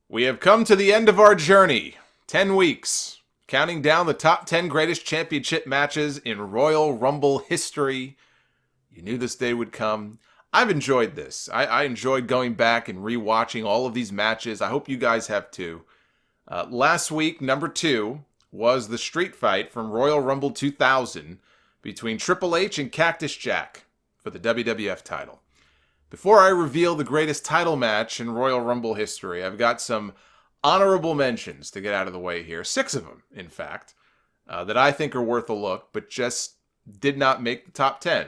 We have come to the end of our journey. 10 weeks. Counting down the top 10 greatest championship matches in Royal Rumble history. You knew this day would come. I've enjoyed this. I enjoyed going back and rewatching all of these matches. I hope you guys have too. Last week, number 2, was the street fight from Royal Rumble 2000 between Triple H and Cactus Jack for the WWF title. Before I reveal the greatest title match in Royal Rumble history, I've got some honorable mentions to get out of the way here. 6 of them, in fact, that I think are worth a look, but just did not make the top 10.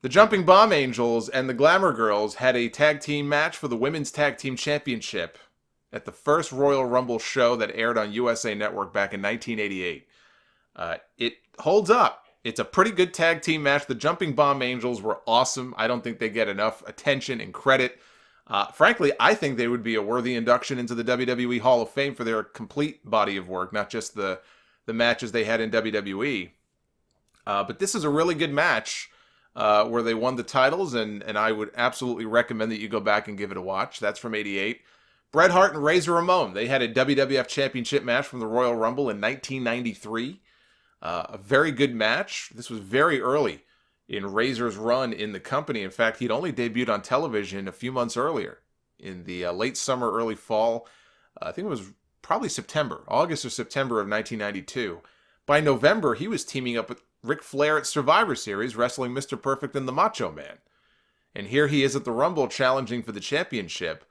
The Jumping Bomb Angels and the Glamour Girls had a tag team match for the Women's Tag Team Championship at the first Royal Rumble show that aired on USA Network back in 1988. It holds up. It's a pretty good tag team match. The Jumping Bomb Angels were awesome. I don't think they get enough attention and credit. Frankly, I think they would be a worthy induction into the WWE Hall of Fame for their complete body of work, not just the matches they had in WWE. But this is a really good match where they won the titles, and I would absolutely recommend that you go back and give it a watch. That's from 88. Bret Hart and Razor Ramon, they had a WWF Championship match from the Royal Rumble in 1993. A very good match. This was very early in Razor's run in the company. In fact, he'd only debuted on television a few months earlier in the late summer, early fall. I think it was probably August or September of 1992. By November, he was teaming up with Ric Flair at Survivor Series, wrestling Mr. Perfect and the Macho Man. And here he is at the Rumble challenging for the championship.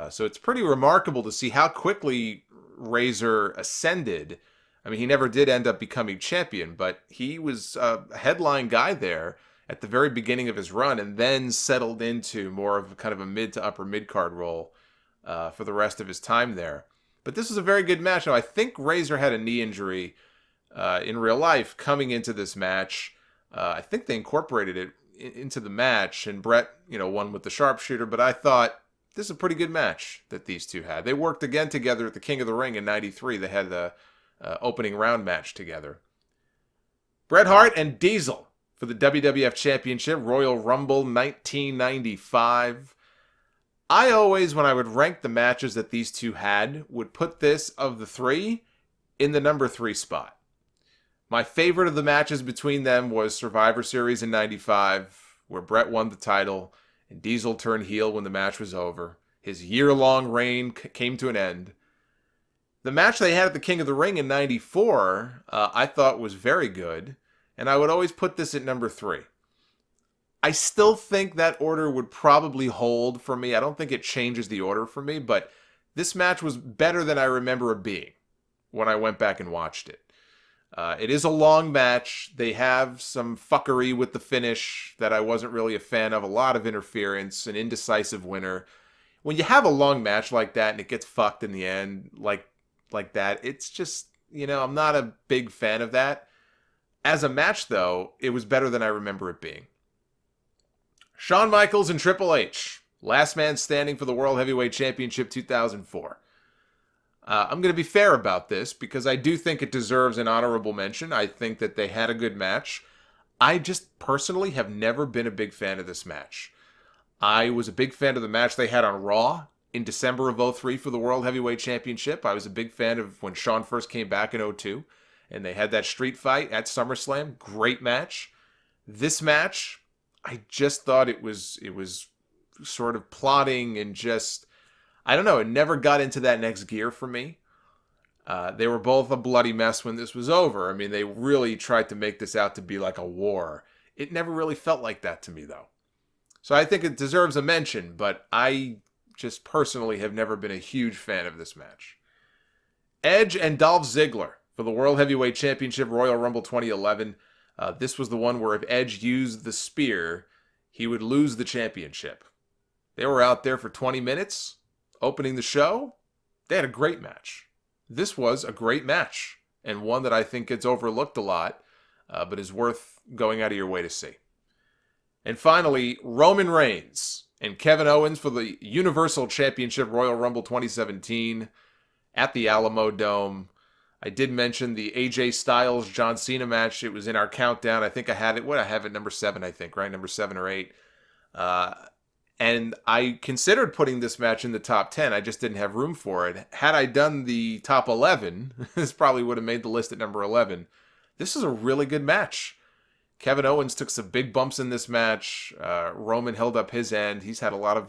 So it's pretty remarkable to see how quickly Razor ascended. I mean, he never did end up becoming champion, but he was a headline guy there at the very beginning of his run and then settled into more of kind of a mid to upper mid-card role for the rest of his time there. But this was a very good match. Now, I think Razor had a knee injury in real life coming into this match. I think they incorporated it into the match, and Bret, won with the sharpshooter, but I thought this is a pretty good match that these two had. They worked again together at the King of the Ring in 93. They had the opening round match together. Bret Hart and Diesel for the WWF Championship, Royal Rumble 1995. I always, when I would rank the matches that these two had, would put this, of the 3, in the number 3 spot. My favorite of the matches between them was Survivor Series in 95, where Bret won the title and Diesel turned heel when the match was over. His year-long reign came to an end. The match they had at the King of the Ring in 94, I thought was very good, and I would always put this at number 3. I still think that order would probably hold for me. I don't think it changes the order for me, but this match was better than I remember it being when I went back and watched it. It is a long match. They have some fuckery with the finish that I wasn't really a fan of. A lot of interference, an indecisive winner. When you have a long match like that and it gets fucked in the end, like that, it's just, I'm not a big fan of that. As a match, though, it was better than I remember it being. Shawn Michaels and Triple H, last man standing for the World Heavyweight Championship 2004. I'm going to be fair about this because I do think it deserves an honorable mention. I think that they had a good match. I just personally have never been a big fan of this match. I was a big fan of the match they had on Raw in December of 2003 for the World Heavyweight Championship. I was a big fan of when Shawn first came back in 2002, and they had that street fight at SummerSlam. Great match. This match, I just thought it was sort of plotting and just, I don't know, it never got into that next gear for me. They were both a bloody mess when this was over. I mean, they really tried to make this out to be like a war. It never really felt like that to me, though. So I think it deserves a mention, but I just personally have never been a huge fan of this match. Edge and Dolph Ziggler for the World Heavyweight Championship, Royal Rumble 2011. This was the one where if Edge used the spear, he would lose the championship. They were out there for 20 minutes, opening the show. They had a great match. This was a great match, and one that I think gets overlooked a lot, but is worth going out of your way to see. And finally, Roman Reigns and Kevin Owens for the Universal Championship, Royal Rumble 2017 at the Alamodome. I did mention the AJ Styles John Cena match. It was in our countdown. I think I had it. What I have it number 7, I think, right? Number 7 or 8. And I considered putting this match in the top 10. I just didn't have room for it. Had I done the top 11, this probably would have made the list at number 11. This is a really good match. Kevin Owens took some big bumps in this match. Roman held up his end. He's had a lot of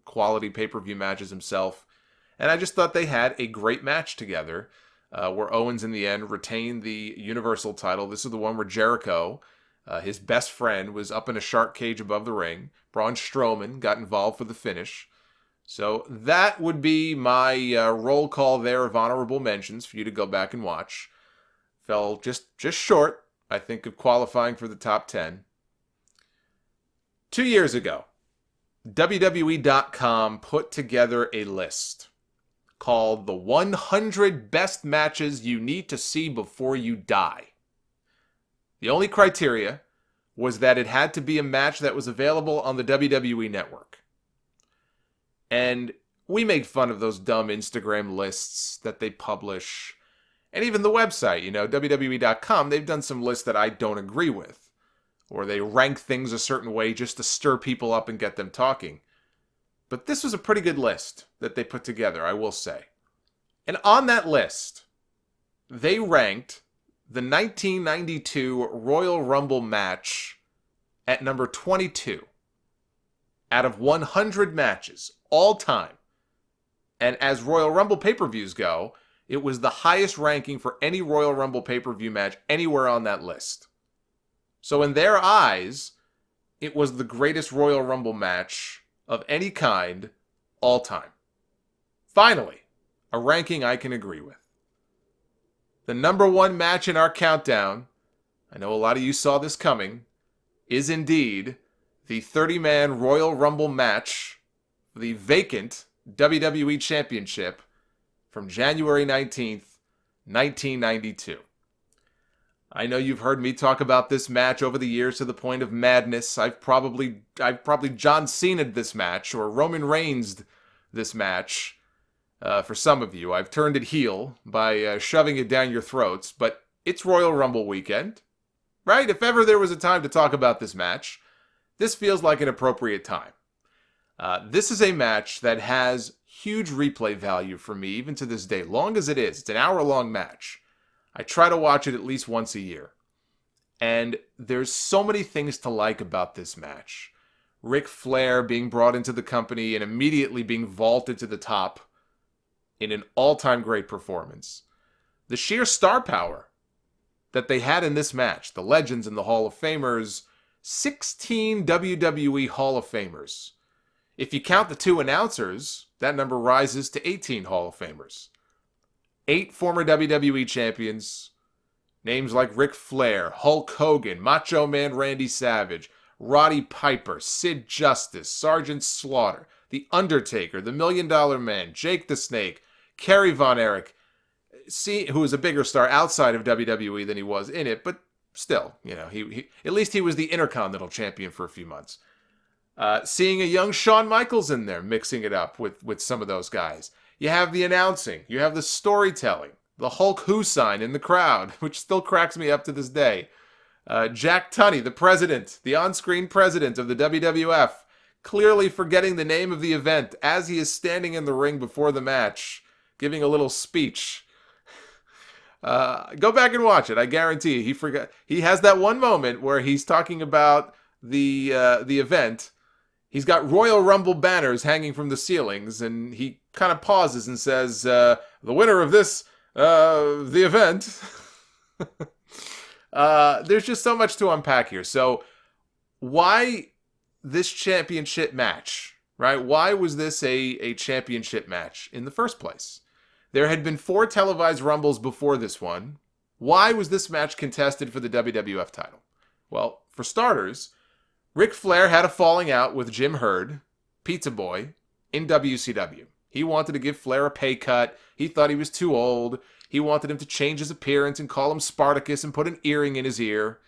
quality pay-per-view matches himself. And I just thought they had a great match together, where Owens in the end retained the Universal title. This is the one where Jericho, his best friend, was up in a shark cage above the ring. Braun Strowman got involved for the finish. So that would be my roll call there of honorable mentions for you to go back and watch. Fell just short, I think, of qualifying for the top 10. 2 years ago, WWE.com put together a list called the 100 Best Matches You Need to See Before You Die. The only criteria was that it had to be a match that was available on the WWE Network. And we make fun of those dumb Instagram lists that they publish. And even the website, WWE.com, they've done some lists that I don't agree with. Or they rank things a certain way just to stir people up and get them talking. But this was a pretty good list that they put together, I will say. And on that list, they ranked the 1992 Royal Rumble match at number 22 out of 100 matches all time. And as Royal Rumble pay-per-views go, it was the highest ranking for any Royal Rumble pay-per-view match anywhere on that list. So in their eyes, it was the greatest Royal Rumble match of any kind all time. Finally, a ranking I can agree with. The number one match in our countdown, I know a lot of you saw this coming, is indeed the 30-man Royal Rumble match, the vacant WWE Championship from January 19th, 1992. I know you've heard me talk about this match over the years to the point of madness. I've probably John Cena'd this match, or Roman Reigns'd this match. For some of you, I've turned it heel by shoving it down your throats, but it's Royal Rumble weekend, right? If ever there was a time to talk about this match, this feels like an appropriate time. This is a match that has huge replay value for me, even to this day, long as it is. It's an hour-long match. I try to watch it at least once a year. And there's so many things to like about this match. Ric Flair being brought into the company and immediately being vaulted to the top in an all-time great performance. The sheer star power that they had in this match, the legends and the Hall of Famers, 16 WWE Hall of Famers. If you count the two announcers, that number rises to 18 Hall of Famers. 8 former WWE champions, names like Ric Flair, Hulk Hogan, Macho Man Randy Savage, Roddy Piper, Sid Justice, Sergeant Slaughter, The Undertaker, The $1 Million Man, Jake the Snake, Kerry Von Erich, who was a bigger star outside of WWE than he was in it, but still, he at least he was the Intercontinental Champion for a few months. Seeing a young Shawn Michaels in there, mixing it up with some of those guys. You have the announcing, you have the storytelling, the Hulk Who sign in the crowd, which still cracks me up to this day. Jack Tunney, the president, the on-screen president of the WWF, clearly forgetting the name of the event as he is standing in the ring before the match, giving a little speech. Go back and watch it. I guarantee you, he forgot. He has that one moment where he's talking about the event. He's got Royal Rumble banners hanging from the ceilings, and he kind of pauses and says, the winner of this, the event. There's just so much to unpack here. So why this championship match, right? Why was this a championship match in the first place? There had been 4 televised Rumbles before this one. Why was this match contested for the WWF title? Well, for starters, Ric Flair had a falling out with Jim Herd, Pizza Boy, in WCW. He wanted to give Flair a pay cut. He thought he was too old. He wanted him to change his appearance and call him Spartacus and put an earring in his ear.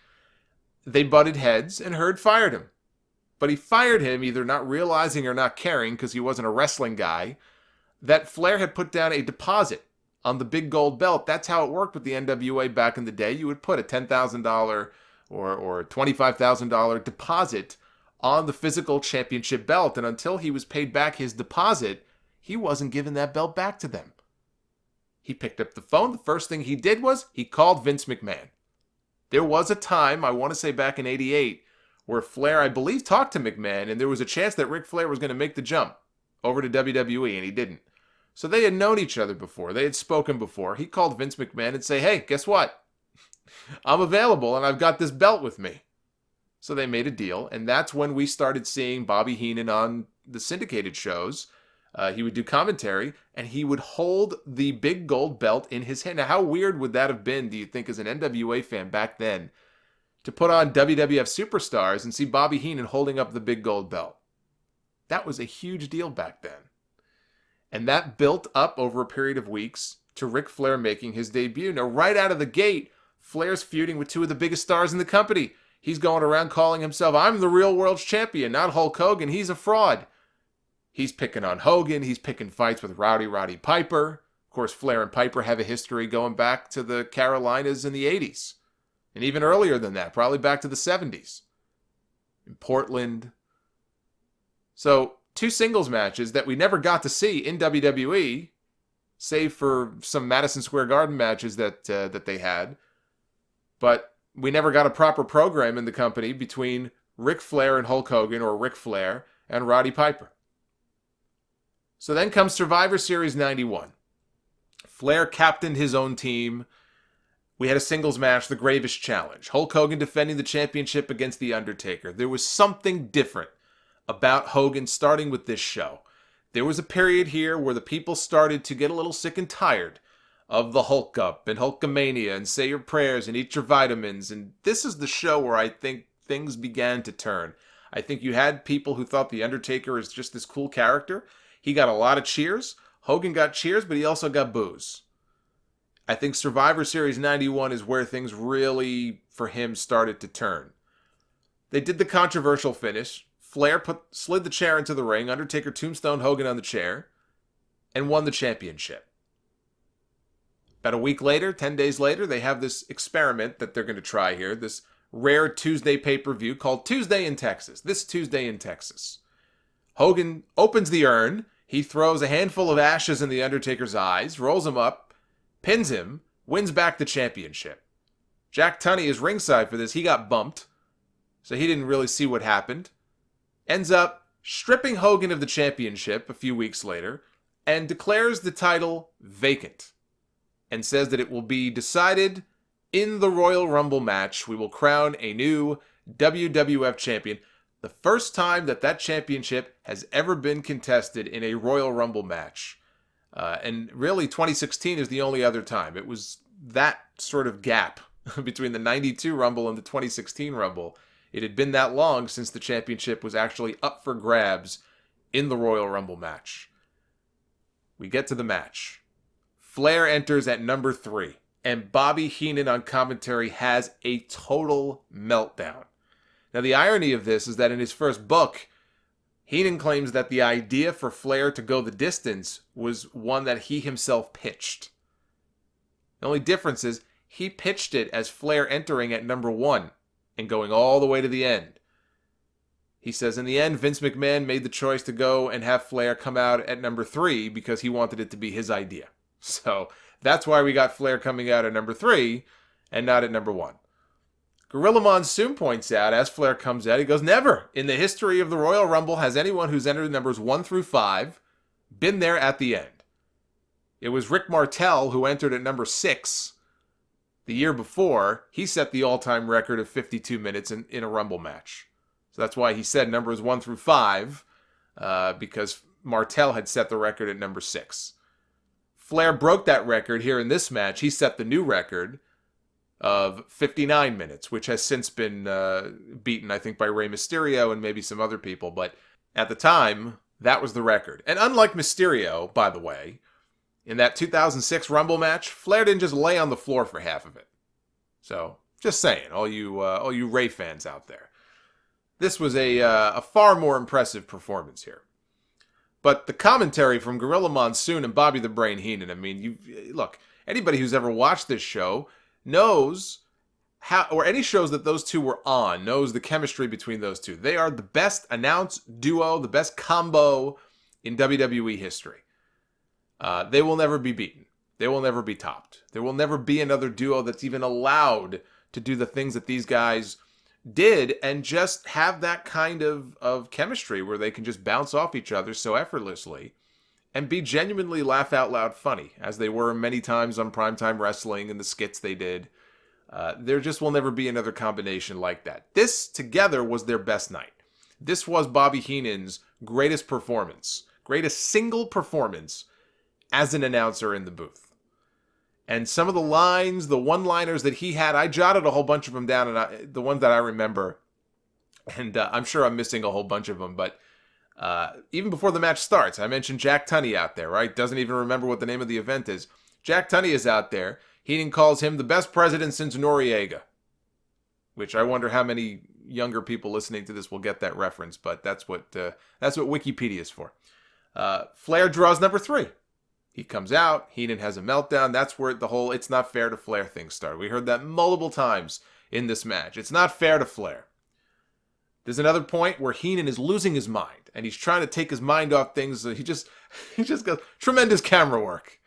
They butted heads, and Herd fired him. But he fired him either not realizing or not caring, because he wasn't a wrestling guy, that Flair had put down a deposit on the big gold belt. That's how it worked with the NWA back in the day. You would put a $10,000 or $25,000 deposit on the physical championship belt. And until he was paid back his deposit, he wasn't giving that belt back to them. He picked up the phone. The first thing he did was he called Vince McMahon. There was a time, I want to say back in 88, where Flair, I believe, talked to McMahon, and there was a chance that Ric Flair was going to make the jump over to WWE, and he didn't. So they had known each other before. They had spoken before. He called Vince McMahon and say, hey, guess what? I'm available, and I've got this belt with me. So they made a deal, and that's when we started seeing Bobby Heenan on the syndicated shows. He would do commentary, and he would hold the big gold belt in his hand. Now, how weird would that have been, do you think, as an NWA fan back then, to put on WWF Superstars and see Bobby Heenan holding up the big gold belt? That was a huge deal back then. And that built up over a period of weeks to Ric Flair making his debut. Now, right out of the gate, Flair's feuding with two of the biggest stars in the company. He's going around calling himself, I'm the real world's champion, not Hulk Hogan. He's a fraud. He's picking on Hogan. He's picking fights with Roddy Piper. Of course, Flair and Piper have a history going back to the Carolinas in the 80s. And even earlier than that, probably back to the 70s. In Portland. So, two singles matches that we never got to see in WWE, save for some Madison Square Garden matches that they had. But we never got a proper program in the company between Ric Flair and Hulk Hogan, or Ric Flair and Roddy Piper. So then comes Survivor Series 91. Flair captained his own team. We had a singles match, the Gravest Challenge. Hulk Hogan defending the championship against The Undertaker. There was something different about Hogan starting with this show. There was a period here where the people started to get a little sick and tired of the Hulk Up and Hulkamania and say your prayers and eat your vitamins. And this is the show where I think things began to turn. I think you had people who thought The Undertaker is just this cool character. He got a lot of cheers. Hogan got cheers, but he also got boos. I think Survivor Series 91 is where things really, for him, started to turn. They did the controversial finish. Flair slid the chair into the ring. Undertaker tombstone Hogan on the chair and won the championship. About a week later, 10 days later, they have this experiment that they're going to try here. This rare Tuesday pay-per-view called Tuesday in Texas. This Tuesday in Texas. Hogan opens the urn. He throws a handful of ashes in The Undertaker's eyes, rolls him up, pins him, wins back the championship. Jack Tunney is ringside for this. He got bumped, so he didn't really see what happened. Ends up stripping Hogan of the championship a few weeks later and declares the title vacant and says that it will be decided in the Royal Rumble match. We will crown a new WWF champion. The first time that championship has ever been contested in a Royal Rumble match. And really, 2016 is the only other time. It was that sort of gap between the 92 Rumble and the 2016 Rumble. It had been that long since the championship was actually up for grabs in the Royal Rumble match. We get to the match. Flair enters at number 3, and Bobby Heenan on commentary has a total meltdown. Now, the irony of this is that in his first book, Heenan claims that the idea for Flair to go the distance was one that he himself pitched. The only difference is he pitched it as Flair entering at number 1 and going all the way to the end. He says in the end, Vince McMahon made the choice to go and have Flair come out at number 3 because he wanted it to be his idea. So that's why we got Flair coming out at number 3 and not at number 1. Gorilla Monsoon points out, as Flair comes out, he goes, never in the history of the Royal Rumble has anyone who's entered numbers 1 through 5 been there at the end. It was Rick Martel who entered at number 6 the year before. He set the all-time record of 52 minutes in a Rumble match. So that's why he said numbers 1 through 5, because Martel had set the record at number 6. Flair broke that record here in this match. He set the new record of 59 minutes, which has since been beaten, I think, by Rey Mysterio and maybe some other people. But at the time, that was the record. And unlike Mysterio, by the way, in that 2006 Rumble match, Flair didn't just lay on the floor for half of it. So, just saying, all you Rey fans out there. This was a far more impressive performance here. But the commentary from Gorilla Monsoon and Bobby the Brain Heenan, I mean, look, anybody who's ever watched this show knows or any shows that those two were on knows the chemistry between those two. They are the best announced duo, the best combo in WWE history. They will never be beaten. They will never be topped. There will never be another duo that's even allowed to do the things that these guys did and just have that kind of chemistry where they can just bounce off each other so effortlessly and be genuinely laugh out loud funny, as they were many times on Primetime Wrestling and the skits they did. There just will never be another combination like that. This together was their best night. This was Bobby Heenan's greatest performance, greatest single performance as an announcer in the booth. And some of the lines, the one-liners that he had, I jotted a whole bunch of them down, and the ones that I remember, and I'm sure I'm missing a whole bunch of them, but even before the match starts, I mentioned Jack Tunney out there, right? Doesn't even remember what the name of the event is. Jack Tunney is out there. Heenan calls him the best president since Noriega, which I wonder how many younger people listening to this will get that reference, but that's what Wikipedia is for. Flair draws number 3. He comes out, Heenan has a meltdown. That's where the whole "it's not fair to Flair" thing started. We heard that multiple times in this match. It's not fair to Flair. There's another point where Heenan is losing his mind, and he's trying to take his mind off things. So he just goes, tremendous camera work.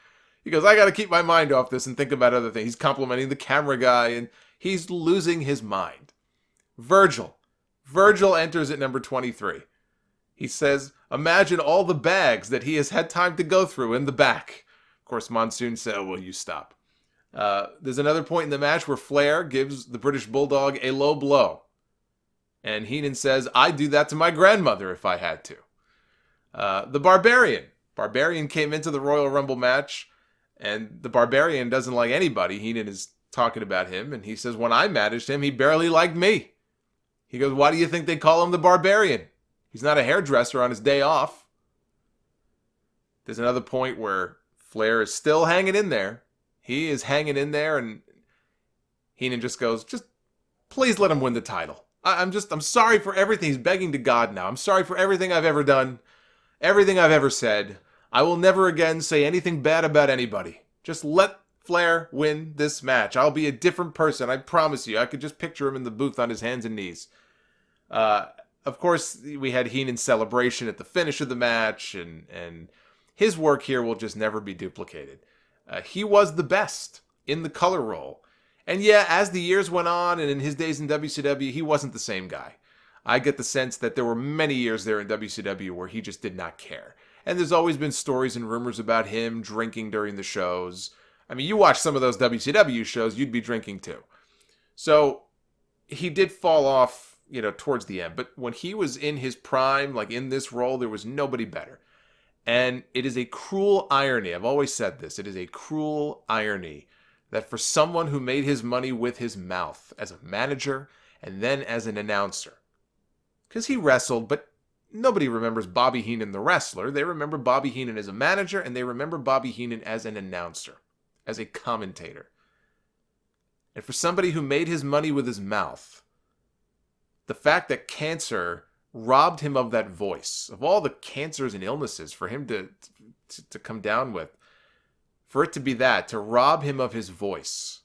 He goes, I got to keep my mind off this and think about other things. He's complimenting the camera guy, and he's losing his mind. Virgil enters at number 23. He says, imagine all the bags that he has had time to go through in the back. Of course, Monsoon said, oh, will you stop? There's another point in the match where Flair gives the British Bulldog a low blow. And Heenan says, I'd do that to my grandmother if I had to. The Barbarian. Barbarian came into the Royal Rumble match, and the Barbarian doesn't like anybody. Heenan is talking about him, and he says, when I managed him, he barely liked me. He goes, why do you think they call him the Barbarian? He's not a hairdresser on his day off. There's another point where Flair is still hanging in there. He is hanging in there, and Heenan just goes, just please let him win the title. I'm sorry for everything. He's begging to God now. I'm sorry for everything I've ever done, everything I've ever said. I will never again say anything bad about anybody. Just let Flair win this match. I'll be a different person. I promise you. I could just picture him in the booth on his hands and knees. Of course, we had Heenan's celebration at the finish of the match, and his work here will just never be duplicated. He was the best in the color role. And yeah, as the years went on, and in his days in WCW, he wasn't the same guy. I get the sense that there were many years there in WCW where he just did not care. And there's always been stories and rumors about him drinking during the shows. I mean, you watch some of those WCW shows, you'd be drinking too. So he did fall off, towards the end. But when he was in his prime, like in this role, there was nobody better. And it is a cruel irony. I've always said this. It is a cruel irony that for someone who made his money with his mouth as a manager and then as an announcer, because he wrestled, but nobody remembers Bobby Heenan the wrestler. They remember Bobby Heenan as a manager, and they remember Bobby Heenan as an announcer, as a commentator. And for somebody who made his money with his mouth, the fact that cancer robbed him of that voice, of all the cancers and illnesses for him to come down with, for it to be that, to rob him of his voice.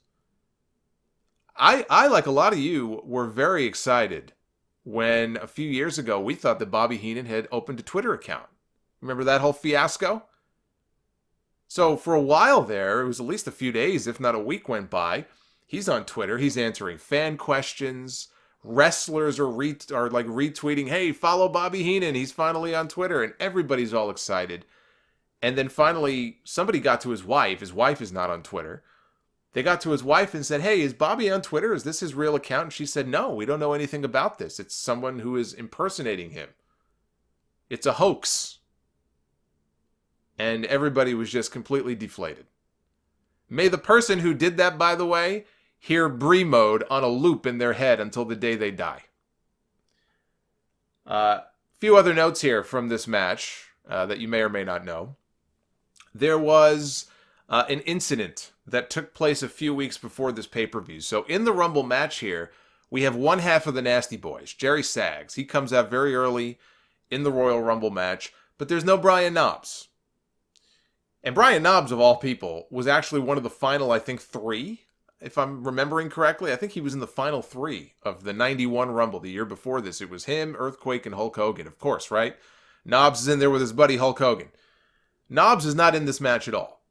I, like a lot of you, were very excited when a few years ago we thought that Bobby Heenan had opened a Twitter account. Remember that whole fiasco? So for a while there, it was at least a few days, if not a week went by, he's on Twitter, he's answering fan questions. Wrestlers are retweeting, hey, follow Bobby Heenan, he's finally on Twitter, and everybody's all excited. And then finally, somebody got to his wife is not on Twitter. They got to his wife and said, hey, is Bobby on Twitter? Is this his real account? And she said, no, we don't know anything about this. It's someone who is impersonating him. It's a hoax. And everybody was just completely deflated. May the person who did that, by the way, hear Brie mode on a loop in their head until the day they die. Few other notes here from this match that you may or may not know. There was an incident that took place a few weeks before this pay-per-view. So in the Rumble match here, we have one half of the Nasty Boys, Jerry Saggs. He comes out very early in the Royal Rumble match, but there's no Brian Knobbs. And Brian Knobbs, of all people, was actually one of the final, I think, 3 if I'm remembering correctly, I think he was in the final 3 of the 91 Rumble. The year before this, it was him, Earthquake, and Hulk Hogan, of course, right? Knobbs is in there with his buddy Hulk Hogan. Knobbs is not in this match at all.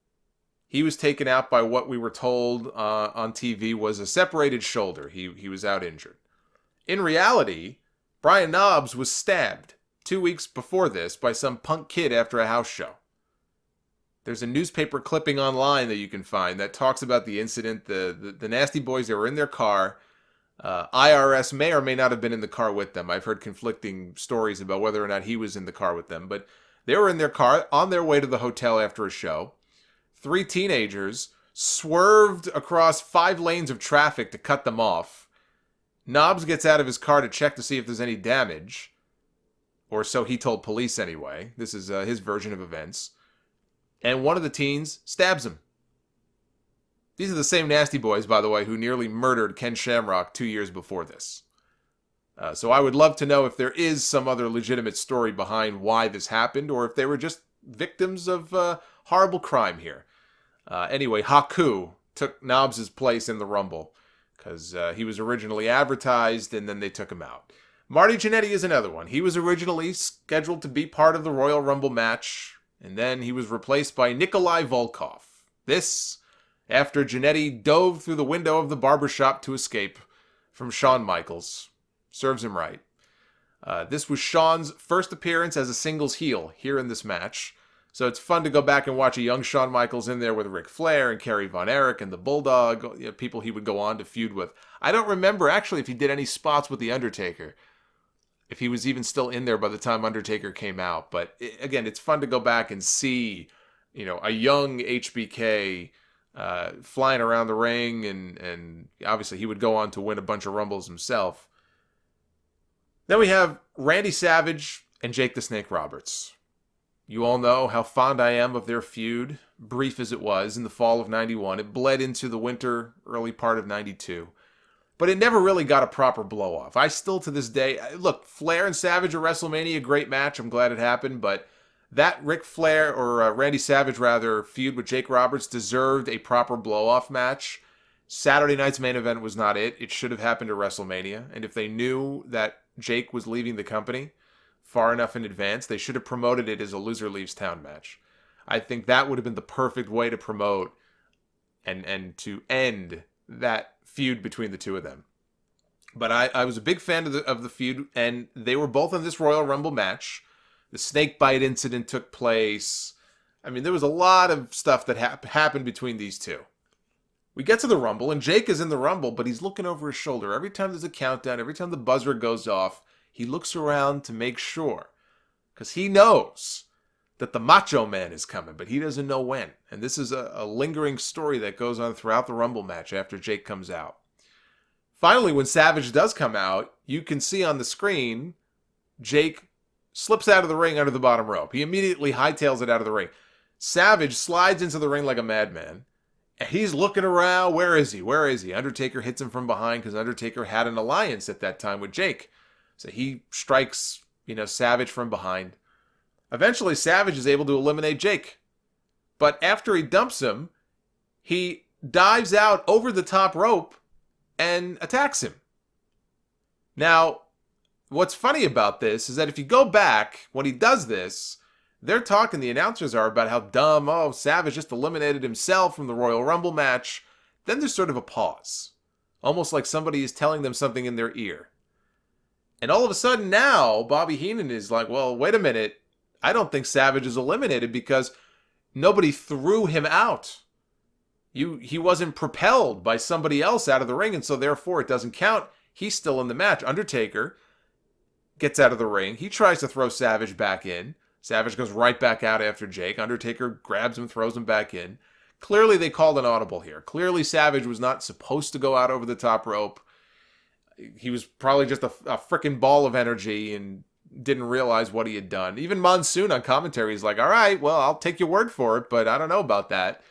He was taken out by what we were told on TV was a separated shoulder. He was out injured. In reality, Brian Knobbs was stabbed 2 weeks before this by some punk kid after a house show. There's a newspaper clipping online that you can find that talks about the incident. The Nasty Boys, they were in their car. IRS may or may not have been in the car with them. I've heard conflicting stories about whether or not he was in the car with them. But they were in their car on their way to the hotel after a show. 3 teenagers swerved across 5 lanes of traffic to cut them off. Knobbs gets out of his car to check to see if there's any damage. Or so he told police anyway. This is his version of events. And one of the teens stabs him. These are the same Nasty Boys, by the way, who nearly murdered Ken Shamrock 2 years before this. So I would love to know if there is some other legitimate story behind why this happened, or if they were just victims of horrible crime here. Anyway, Haku took Knobbs' place in the Rumble, because he was originally advertised, and then they took him out. Marty Jannetty is another one. He was originally scheduled to be part of the Royal Rumble match, and then he was replaced by Nikolai Volkov. This, after Jannetty dove through the window of the barbershop to escape from Shawn Michaels. Serves him right. This was Shawn's first appearance as a singles heel here in this match. So it's fun to go back and watch a young Shawn Michaels in there with Ric Flair and Kerry Von Erich and the Bulldog, people he would go on to feud with. I don't remember actually if he did any spots with The Undertaker, if he was even still in there by the time Undertaker came out. But again, it's fun to go back and see, a young HBK flying around the ring, and obviously he would go on to win a bunch of Rumbles himself. Then we have Randy Savage and Jake the Snake Roberts. You all know how fond I am of their feud, brief as it was, in the fall of 91. It bled into the winter, early part of 92. But it never really got a proper blow-off. I still, to this day, look, Flair and Savage at WrestleMania, great match. I'm glad it happened. But that Ric Flair, or Randy Savage, rather, feud with Jake Roberts deserved a proper blow-off match. Saturday night's main event was not it. It should have happened at WrestleMania. And if they knew that Jake was leaving the company far enough in advance, they should have promoted it as a loser leaves town match. I think that would have been the perfect way to promote and to end that feud between the two of them. But I was a big fan of the feud, and they were both in this Royal Rumble match. The Snakebite Incident took place. I mean, there was a lot of stuff that happened between these two. We get to the Rumble, and Jake is in the Rumble, but he's looking over his shoulder. Every time there's a countdown, every time the buzzer goes off, he looks around to make sure. Because he knows that the Macho Man is coming, but he doesn't know when. And this is a lingering story that goes on throughout the Rumble match after Jake comes out. Finally, when Savage does come out, you can see on the screen, Jake slips out of the ring under the bottom rope. He immediately hightails it out of the ring. Savage slides into the ring like a madman. And he's looking around. Where is he? Where is he? Undertaker hits him from behind because Undertaker had an alliance at that time with Jake. So he strikes, Savage from behind. Eventually, Savage is able to eliminate Jake. But after he dumps him, he dives out over the top rope and attacks him. Now, what's funny about this is that if you go back, when he does this, they're talking, the announcers are, about how dumb, Savage just eliminated himself from the Royal Rumble match. Then there's sort of a pause. Almost like somebody is telling them something in their ear. And all of a sudden now, Bobby Heenan is like, well, wait a minute. I don't think Savage is eliminated because nobody threw him out. He wasn't propelled by somebody else out of the ring, and so therefore it doesn't count. He's still in the match. Undertaker gets out of the ring. He tries to throw Savage back in. Savage goes right back out after Jake. Undertaker grabs him, throws him back in. Clearly they called an audible here. Clearly Savage was not supposed to go out over the top rope. He was probably just a freaking ball of energy and didn't realize what he had done. Even Monsoon on commentary is like, all right, well, I'll take your word for it, but I don't know about that.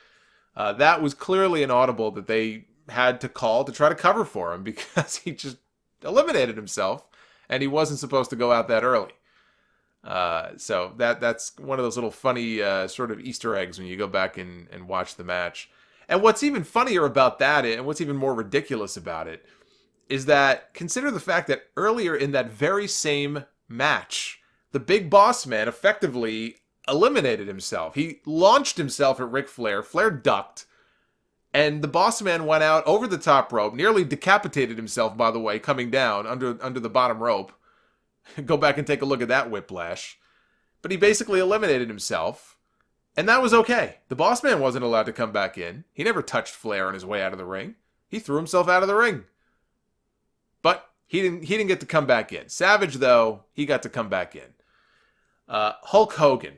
That was clearly an audible that they had to call to try to cover for him because he just eliminated himself and he wasn't supposed to go out that early. So that's one of those little funny sort of Easter eggs when you go back and watch the match. And what's even funnier about that, and what's even more ridiculous about it, is that consider the fact that earlier in that very same match, the Big Boss Man effectively eliminated himself. He launched himself at Ric Flair. Flair ducked. And the Boss Man went out over the top rope, nearly decapitated himself, by the way, coming down under the bottom rope. Go back and take a look at that whiplash. But he basically eliminated himself. And that was okay. The Boss Man wasn't allowed to come back in. He never touched Flair on his way out of the ring. He threw himself out of the ring. But he didn't get to come back in. Savage, though, he got to come back in. Hulk Hogan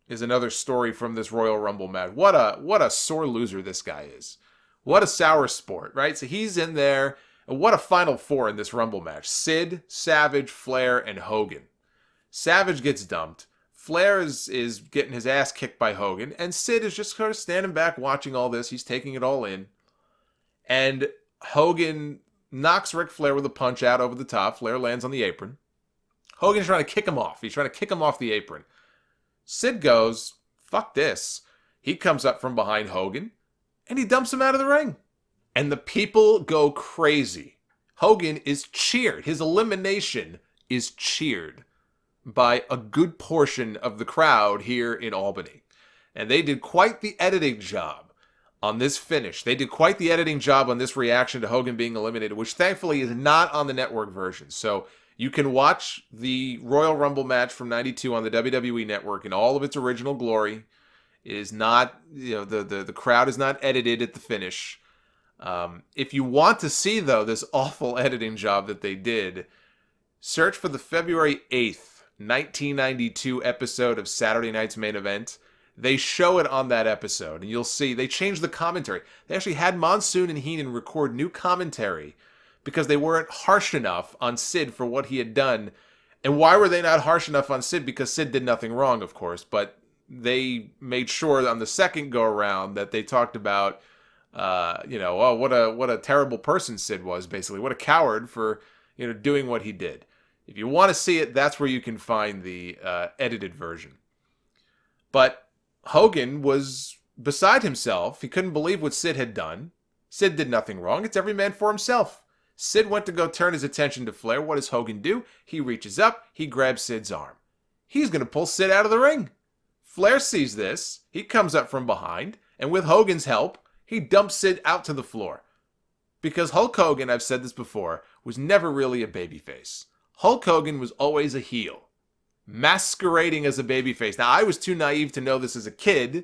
is another story from this Royal Rumble match. What a sore loser this guy is. What a sour sport, right? So he's in there. And what a Final Four in this Rumble match. Sid, Savage, Flair, and Hogan. Savage gets dumped. Flair is getting his ass kicked by Hogan. And Sid is just sort of standing back watching all this. He's taking it all in. And Hogan knocks Ric Flair with a punch out over the top. Flair lands on the apron. Hogan's trying to kick him off. He's trying to kick him off the apron. Sid goes, fuck this. He comes up from behind Hogan. And he dumps him out of the ring. And the people go crazy. Hogan is cheered. His elimination is cheered by a good portion of the crowd here in Albany. And they did quite the editing job on this finish. They did quite the editing job on this reaction to Hogan being eliminated, which thankfully is not on the network version. So you can watch the Royal Rumble match from 92 on the WWE network in all of its original glory. It is not, the crowd is not edited at the finish. If you want to see, though, this awful editing job that they did, search for the February 8th, 1992 episode of Saturday Night's Main Event. They show it on that episode, and you'll see they changed the commentary. They actually had Monsoon and Heenan record new commentary because they weren't harsh enough on Sid for what he had done. And why were they not harsh enough on Sid? Because Sid did nothing wrong, of course, but they made sure on the second go-around that they talked about, what a terrible person Sid was, basically. What a coward for, doing what he did. If you want to see it, that's where you can find the edited version. But Hogan was beside himself. He couldn't believe what Sid had done. Sid did nothing wrong. It's every man for himself. Sid went to go turn his attention to Flair. What does Hogan do? He reaches up. He grabs Sid's arm. He's going to pull Sid out of the ring. Flair sees this. He comes up from behind. And with Hogan's help, he dumps Sid out to the floor. Because Hulk Hogan, I've said this before, was never really a babyface. Hulk Hogan was always a heel, masquerading as a babyface. Now, I was too naive to know this as a kid,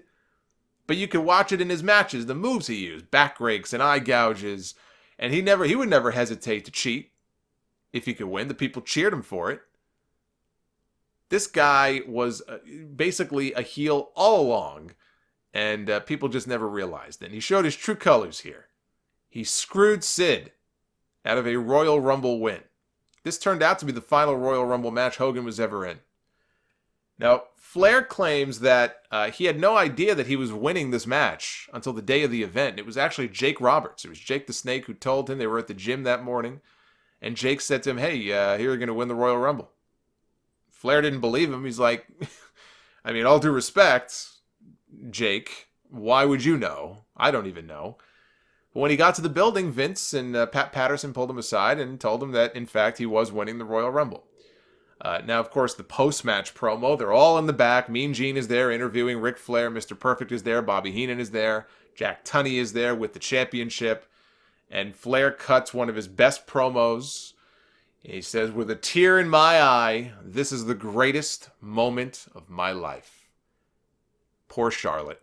but you could watch it in his matches, the moves he used, back rakes and eye gouges, and he would never hesitate to cheat if he could win. The people cheered him for it. This guy was basically a heel all along, and people just never realized it. And he showed his true colors here. He screwed Sid out of a Royal Rumble win. This turned out to be the final Royal Rumble match Hogan was ever in. Now, Flair claims that he had no idea that he was winning this match until the day of the event. It was actually Jake Roberts. It was Jake the Snake who told him. They were at the gym that morning. And Jake said to him, hey, here you're going to win the Royal Rumble. Flair didn't believe him. He's like, I mean, all due respect, Jake, why would you know? I don't even know. But when he got to the building, Vince and Pat Patterson pulled him aside and told him that, in fact, he was winning the Royal Rumble. Now, of course, the post-match promo, they're all in the back. Mean Gene is there interviewing Ric Flair. Mr. Perfect is there. Bobby Heenan is there. Jack Tunney is there with the championship. And Flair cuts one of his best promos. He says, with a tear in my eye, this is the greatest moment of my life. Poor Charlotte.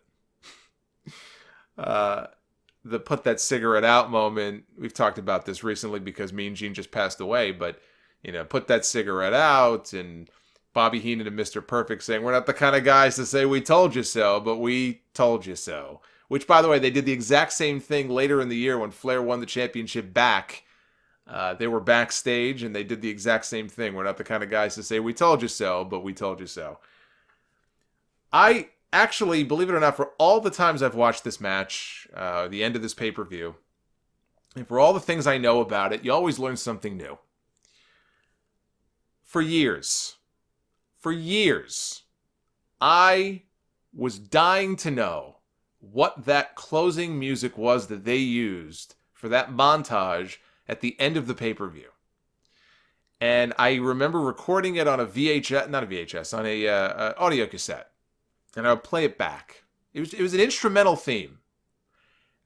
The put that cigarette out moment, we've talked about this recently because Mean Gene just passed away, but, put that cigarette out, and Bobby Heenan and Mr. Perfect saying, we're not the kind of guys to say we told you so, but we told you so. Which, by the way, they did the exact same thing later in the year when Flair won the championship back. They were backstage, and they did the exact same thing. We're not the kind of guys to say we told you so, but we told you so. I actually, believe it or not, for all the times I've watched this match, the end of this pay-per-view, and for all the things I know about it, you always learn something new. For years, I was dying to know what that closing music was that they used for that montage at the end of the pay-per-view. And I remember recording it on a VHS, not a VHS, on a audio cassette. And I would play it back. It was an instrumental theme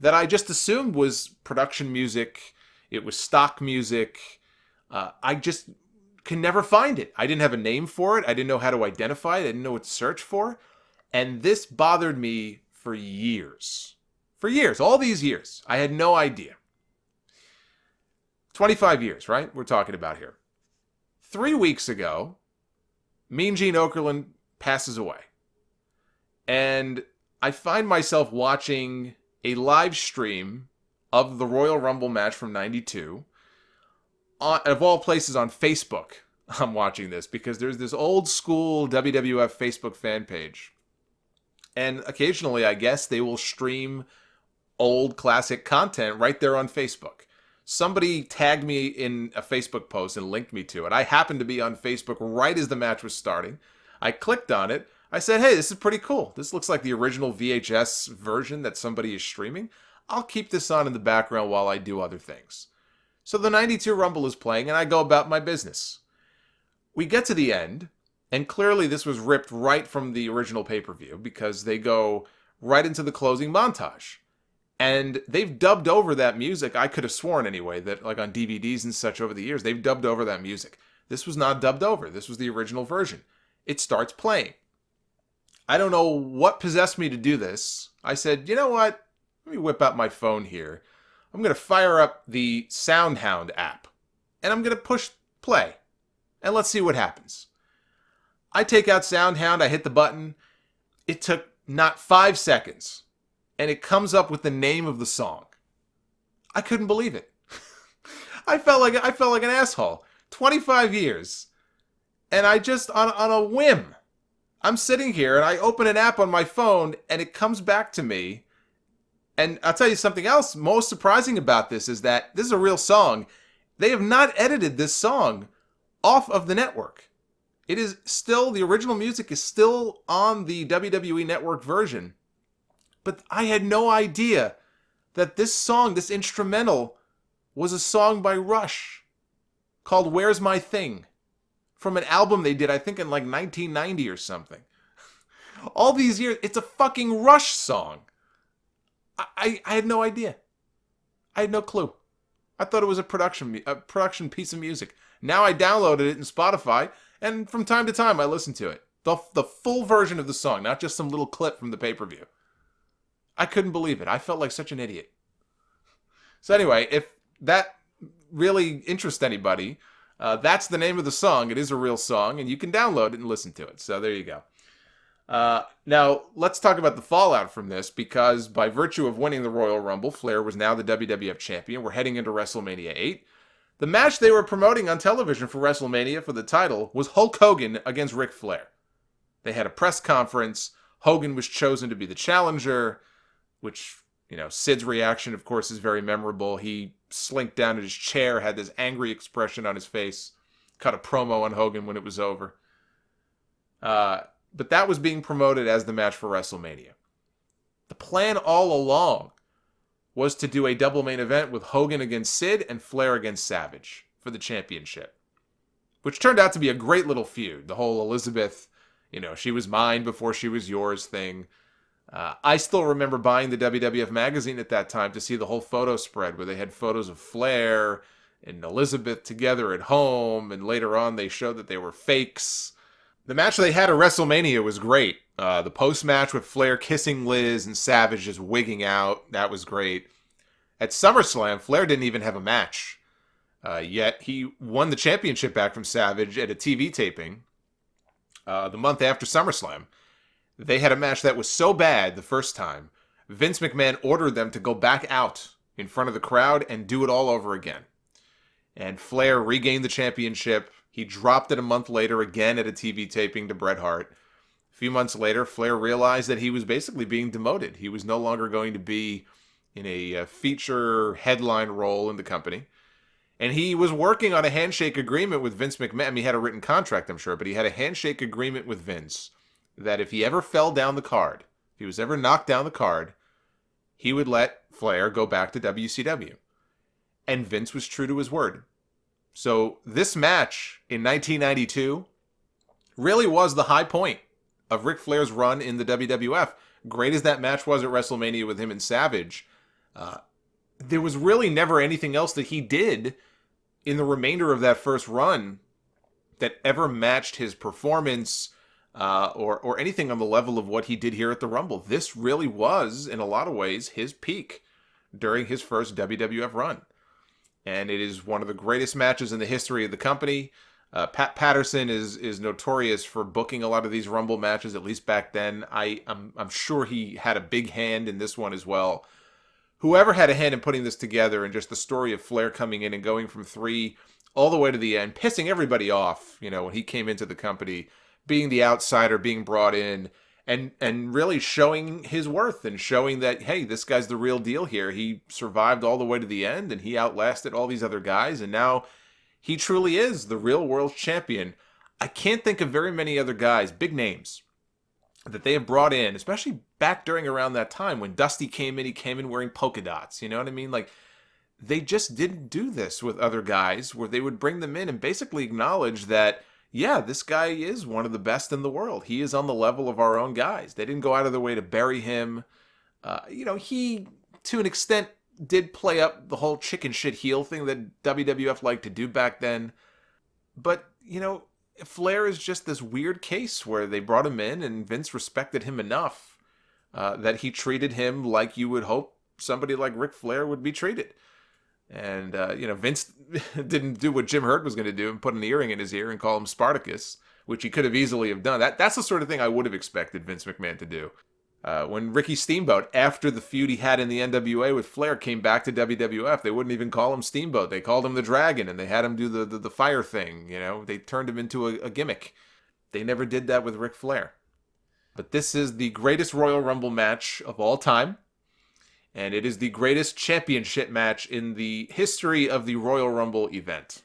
that I just assumed was production music. It was stock music. I just can never find it. I didn't have a name for it. I didn't know how to identify it. I didn't know what to search for. And this bothered me for years. For years. All these years. I had no idea. 25 years, right? We're talking about here. 3 weeks ago, Mean Gene Okerlund passes away. And I find myself watching a live stream of the Royal Rumble match from 92. Of all places, on Facebook, I'm watching this because there's this old school WWF Facebook fan page. And occasionally, I guess, they will stream old classic content right there on Facebook. Somebody tagged me in a Facebook post and linked me to it. I happened to be on Facebook right as the match was starting. I clicked on it. I said, hey, this is pretty cool. This looks like the original VHS version that somebody is streaming. I'll keep this on in the background while I do other things. So the 92 Rumble is playing, and I go about my business. We get to the end, and clearly this was ripped right from the original pay-per-view because they go right into the closing montage. And they've dubbed over that music. I could have sworn anyway that like on DVDs and such over the years, they've dubbed over that music. This was not dubbed over. This was the original version. It starts playing. I don't know what possessed me to do this. I said, you know what? Let me whip out my phone here. I'm going to fire up the SoundHound app. And I'm going to push play. And let's see what happens. I take out SoundHound. I hit the button. It took not 5 seconds. And it comes up with the name of the song. I couldn't believe it. I felt like an asshole. 25 years. And I just, on a whim, I'm sitting here and I open an app on my phone and it comes back to me. And I'll tell you something else most surprising about this is that this is a real song. They have not edited this song off of the network. It is still, the original music is still on the WWE Network version. But I had no idea that this song, this instrumental, was a song by Rush called Where's My Thing? From an album they did, I think in like 1990 or something. All these years, it's a fucking Rush song. I had no idea. I had no clue. I thought it was a production piece of music. Now I downloaded it in Spotify, and from time to time I listen to it. The full version of the song, not just some little clip from the pay-per-view. I couldn't believe it. I felt like such an idiot. So anyway, if that really interests anybody, that's the name of the song. It is a real song, and you can download it and listen to it. So there you go. Now, let's talk about the fallout from this, because by virtue of winning the Royal Rumble, Flair was now the WWF champion. We're heading into WrestleMania 8. The match they were promoting on television for WrestleMania for the title was Hulk Hogan against Ric Flair. They had a press conference. Hogan was chosen to be the challenger, which, you know, Sid's reaction, of course, is very memorable. He slinked down in his chair, had this angry expression on his face, cut a promo on Hogan when it was over. But that was being promoted as the match for WrestleMania. The plan all along was to do a double main event with Hogan against Sid and Flair against Savage for the championship, which turned out to be a great little feud. The whole Elizabeth, you know, she was mine before she was yours thing. I still remember buying the WWF magazine at that time to see the whole photo spread where they had photos of Flair and Elizabeth together at home, and later on they showed that they were fakes. The match they had at WrestleMania was great. The post-match with Flair kissing Liz and Savage just wigging out, that was great. At SummerSlam, Flair didn't even have a match. Yet he won the championship back from Savage at a TV taping the month after SummerSlam. They had a match that was so bad the first time, Vince McMahon ordered them to go back out in front of the crowd and do it all over again. And Flair regained the championship. He dropped it a month later again at a TV taping to Bret Hart. A few months later, Flair realized that he was basically being demoted. He was no longer going to be in a feature headline role in the company. And he was working on a handshake agreement with Vince McMahon. I mean, he had a written contract, I'm sure, but he had a handshake agreement with Vince that if he ever fell down the card, if he was ever knocked down the card, he would let Flair go back to WCW. And Vince was true to his word. So this match in 1992 really was the high point of Ric Flair's run in the WWF. Great as that match was at WrestleMania with him and Savage, there was really never anything else that he did in the remainder of that first run that ever matched his performance or anything on the level of what he did here at the Rumble. This really was, in a lot of ways, his peak during his first WWF run. And it is one of the greatest matches in the history of the company. Pat Patterson is notorious for booking a lot of these Rumble matches, at least back then. I'm sure he had a big hand in this one as well. Whoever had a hand in putting this together, and just the story of Flair coming in and going from 3 all the way to the end, pissing everybody off, when he came into the company, being the outsider, being brought in, and really showing his worth and showing that, hey, this guy's the real deal here. He survived all the way to the end, and he outlasted all these other guys, and now he truly is the real world champion. I can't think of very many other guys, big names, that they have brought in, especially back during around that time when Dusty came in. He came in wearing polka dots. You know what I mean? Like, they just didn't do this with other guys, where they would bring them in and basically acknowledge that, yeah, this guy is one of the best in the world. He is on the level of our own guys. They didn't go out of their way to bury him. He, to an extent, did play up the whole chicken shit heel thing that WWF liked to do back then. But, Flair is just this weird case where they brought him in and Vince respected him enough that he treated him like you would hope somebody like Ric Flair would be treated. And, Vince didn't do what Jim Hurt was going to do and put an earring in his ear and call him Spartacus, which he could have easily have done. That's the sort of thing I would have expected Vince McMahon to do. When Ricky Steamboat, after the feud he had in the NWA with Flair, came back to WWF, they wouldn't even call him Steamboat. They called him the Dragon, and they had him do the fire thing. They turned him into a gimmick. They never did that with Ric Flair. But this is the greatest Royal Rumble match of all time, and it is the greatest championship match in the history of the Royal Rumble event.